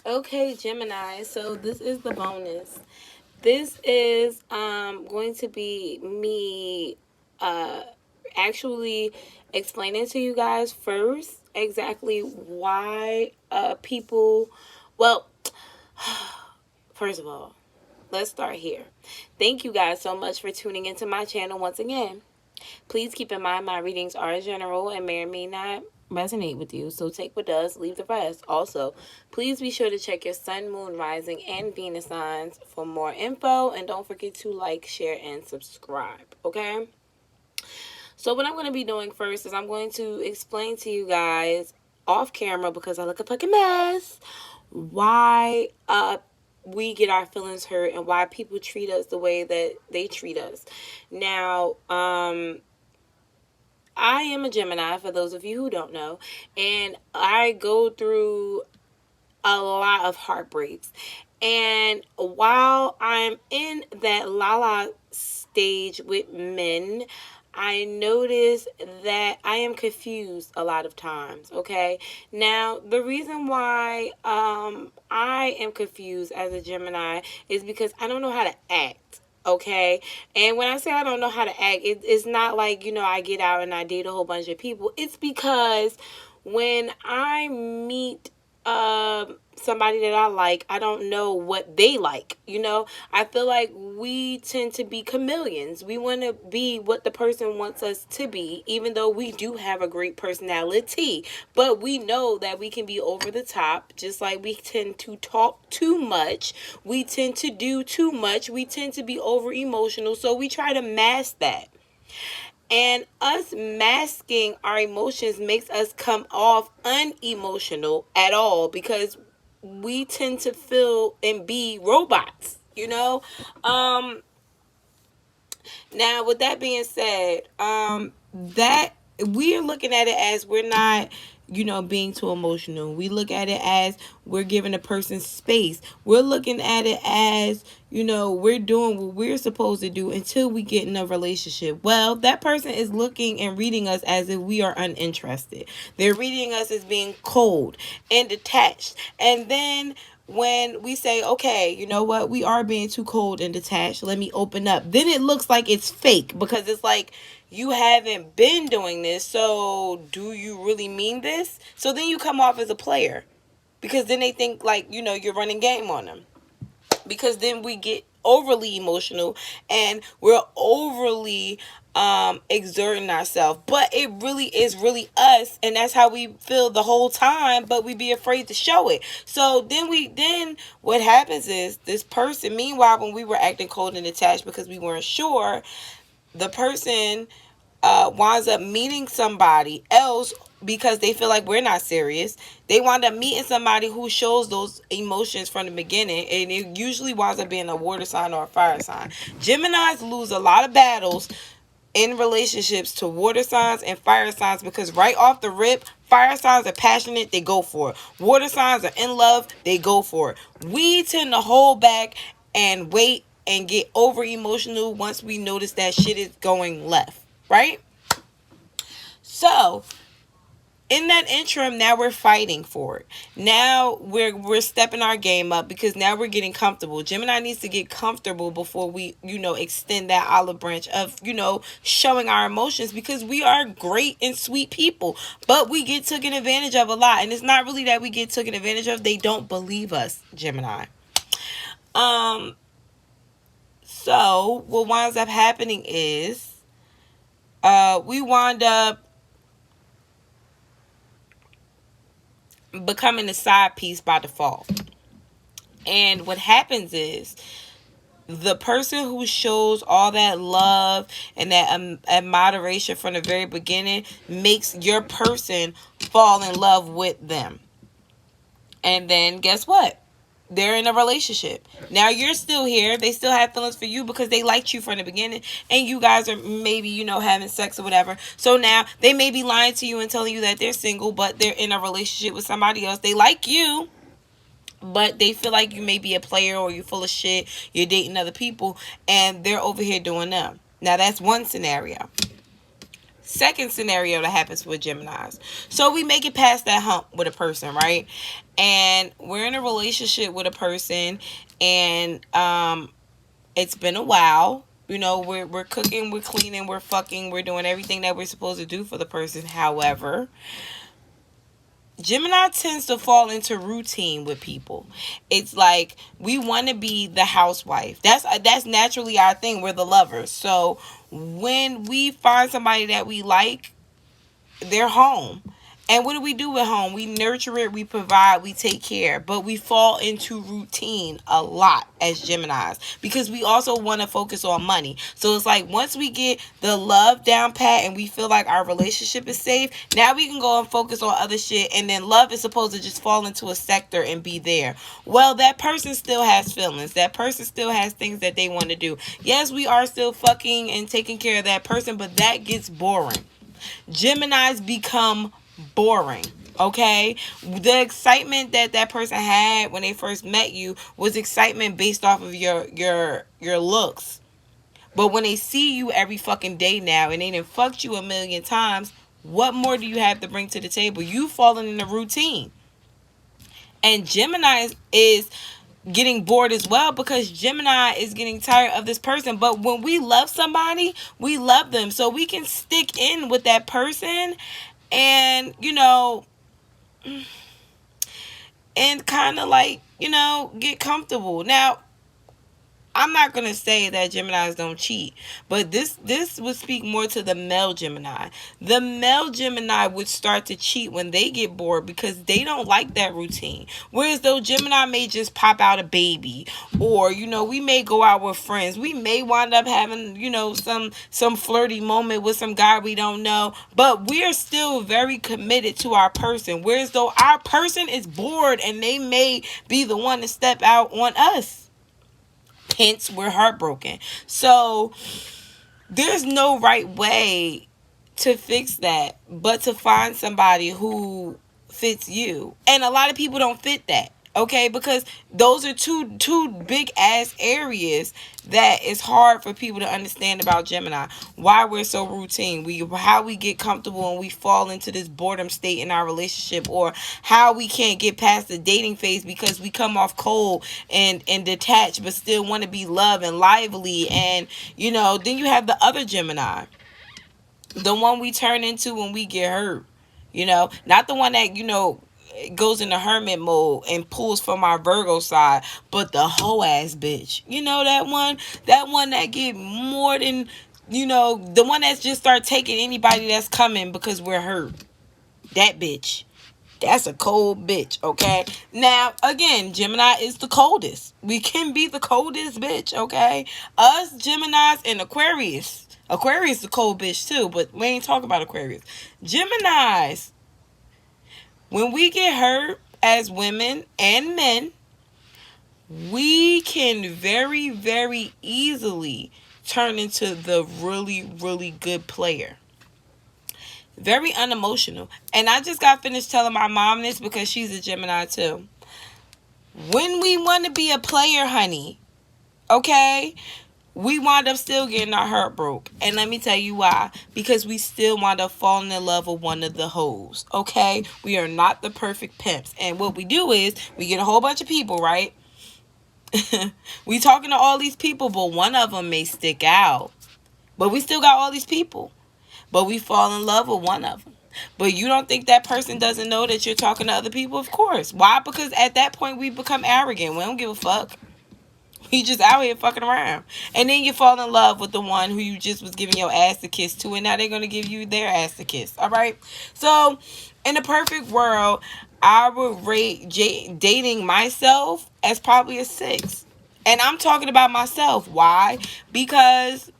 Okay, Gemini. So this is the bonus. This is going to be me actually explaining to you guys first exactly why people well, first of all, let's start here. Thank you guys so much for tuning into my channel once again. Please keep in mind my readings are general and may or may not resonate with you. So take what does, leave the rest. Also, please be sure to check your sun, moon, rising, and Venus signs for more info. And don't forget to like, share, and subscribe. Okay? So what I'm going to be doing first is I'm going to explain to you guys off camera because I look a fucking mess why we get our feelings hurt and why people treat us the way that they treat us. Now, I am a Gemini, for those of you who don't know, and I go through a lot of heartbreaks. And while I'm in that la stage with men, I notice that I am confused a lot of times. Okay, now the reason why I am confused as a Gemini is because I don't know how to act. Okay, and when I say I don't know how to act, it's not like, I get out and I date a whole bunch of people. It's because when I meet somebody that I like, I don't know what they like. I feel like we tend to be chameleons. We want to be what the person wants us to be, even though we do have a great personality. But we know that we can be over the top, just like we tend to talk too much. We tend to do too much. We tend to be over emotional. So we try to mask that. And us masking our emotions makes us come off unemotional at all because we tend to feel and be robots, Now, with that being said, that we are looking at it as we're not, being too emotional. We look at it as we're giving a person space. We're looking at it as, we're doing what we're supposed to do until we get in a relationship. Well, that person is looking and reading us as if we are uninterested. They're reading us as being cold and detached. And then when we say, okay, you know what, we are being too cold and detached, let me open up, then it looks like it's fake because it's like you haven't been doing this, so do you really mean this? So then you come off as a player because then they think like, you're running game on them, because then we get overly emotional and we're overly exerting ourselves, but it really is really us, and that's how we feel the whole time, but we be afraid to show it. So then what happens is this person, meanwhile, when we were acting cold and detached because we weren't sure, the person winds up meeting somebody else because they feel like we're not serious. They wind up meeting somebody who shows those emotions from the beginning, and it usually winds up being a water sign or a fire sign. Geminis lose a lot of battles in relationships to water signs and fire signs because right off the rip, fire signs are passionate, they go for it. Water signs are in love, they go for it. We tend to hold back and wait and get over emotional once we notice that shit is going left, right? So in that interim, now we're fighting for it. Now we're stepping our game up because now we're getting comfortable. Gemini needs to get comfortable before we, extend that olive branch of, showing our emotions, because we are great and sweet people, but we get taken advantage of a lot. And it's not really that we get taken advantage of. They don't believe us, Gemini. So what winds up happening is we wind up becoming a side piece by default. And what happens is the person who shows all that love and that admiration from the very beginning makes your person fall in love with them. And then guess what? They're in a relationship. Now you're still here. They still have feelings for you because they liked you from the beginning. And you guys are maybe, having sex or whatever. So now they may be lying to you and telling you that they're single, but they're in a relationship with somebody else. They like you, but they feel like you may be a player or you're full of shit. You're dating other people and they're over here doing them. Now that's one scenario. Second scenario that happens with Geminis. So we make it past that hump with a person, right? And we're in a relationship with a person, and it's been a while. You know, we're cooking, we're cleaning, we're fucking, we're doing everything that we're supposed to do for the person. However, Gemini tends to fall into routine with people. It's like we want to be the housewife. That's naturally our thing. We're the lovers. So when we find somebody that we like, they're home. And what do we do with home? We nurture it, we provide, we take care. But we fall into routine a lot as Geminis because we also want to focus on money. So it's like once we get the love down pat and we feel like our relationship is safe, now we can go and focus on other shit. And then love is supposed to just fall into a sector and be there. Well, that person still has feelings. That person still has things that they want to do. Yes, we are still fucking and taking care of that person, but that gets boring. Geminis become boring. Okay, the excitement that that person had when they first met you was excitement based off of your looks. But when they see you every fucking day now and they done fucked you a million times, what more do you have to bring to the table? You've fallen in the routine. And Gemini is getting bored as well because Gemini is getting tired of this person. But when we love somebody, we love them. So we can stick in with that person and, you know, and kind of like, you know, get comfortable. Now, I'm not gonna say that Geminis don't cheat, but this would speak more to the male Gemini. The male Gemini would start to cheat when they get bored because they don't like that routine. Whereas though Gemini may just pop out a baby, or you know, we may go out with friends. We may wind up having, you know, some flirty moment with some guy we don't know, but we are still very committed to our person. Whereas though our person is bored and they may be the one to step out on us. Hence, we're heartbroken. So there's no right way to fix that but to find somebody who fits you. And a lot of people don't fit that. Okay, because those are two big ass areas that is hard for people to understand about Gemini. Why we're so routine. How we get comfortable and we fall into this boredom state in our relationship, or how we can't get past the dating phase because we come off cold and detached but still want to be loved and lively. And you know, then you have the other Gemini, the one we turn into when we get hurt. You know, not the one that, you know, goes into hermit mode and pulls from our Virgo side, but the whole ass bitch. You know, that one that get more than, you know, the one that's just start taking anybody that's coming because we're hurt. That bitch. That's a cold bitch, okay? Now, again, Gemini is the coldest. We can be the coldest bitch, okay? Us, Geminis, and Aquarius. Aquarius is a cold bitch too, but we ain't talking about Aquarius. Geminis, when we get hurt as women and men, we can very, very easily turn into the really, really good player. Very unemotional. And I just got finished telling my mom this because she's a Gemini too. When we want to be a player, honey, okay, we wind up still getting our heart broke. And let me tell you why. Because we still wind up falling in love with one of the hoes. Okay? We are not the perfect pimps. And what we do is we get a whole bunch of people, right? We talking to all these people, but one of them may stick out. But we still got all these people. But we fall in love with one of them. But you don't think that person doesn't know that you're talking to other people? Of course. Why? Because at that point we become arrogant. We don't give a fuck. You just out here fucking around. And then you fall in love with the one who you just was giving your ass to kiss to, and now they're going to give you their ass to kiss. All right? So, in a perfect world, I would rate dating myself as probably a 6. And I'm talking about myself. Why? Because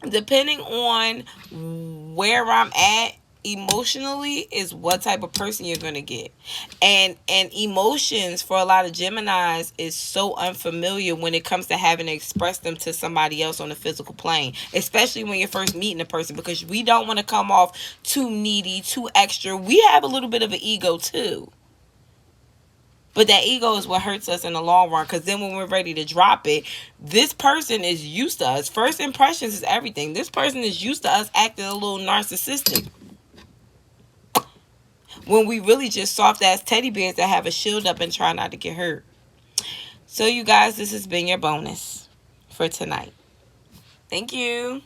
depending on where I'm at emotionally is what type of person you're gonna get. And emotions for a lot of Geminis is so unfamiliar when it comes to having to express them to somebody else on the physical plane, especially when you're first meeting a person, because we don't want to come off too needy, too extra. We have a little bit of an ego too. But that ego is what hurts us in the long run, because then when we're ready to drop it, this person is used to us. First impressions is everything. This person is used to us acting a little narcissistic, when we really just soft ass teddy bears that have a shield up and try not to get hurt. So you guys, this has been your bonus for tonight. Thank you.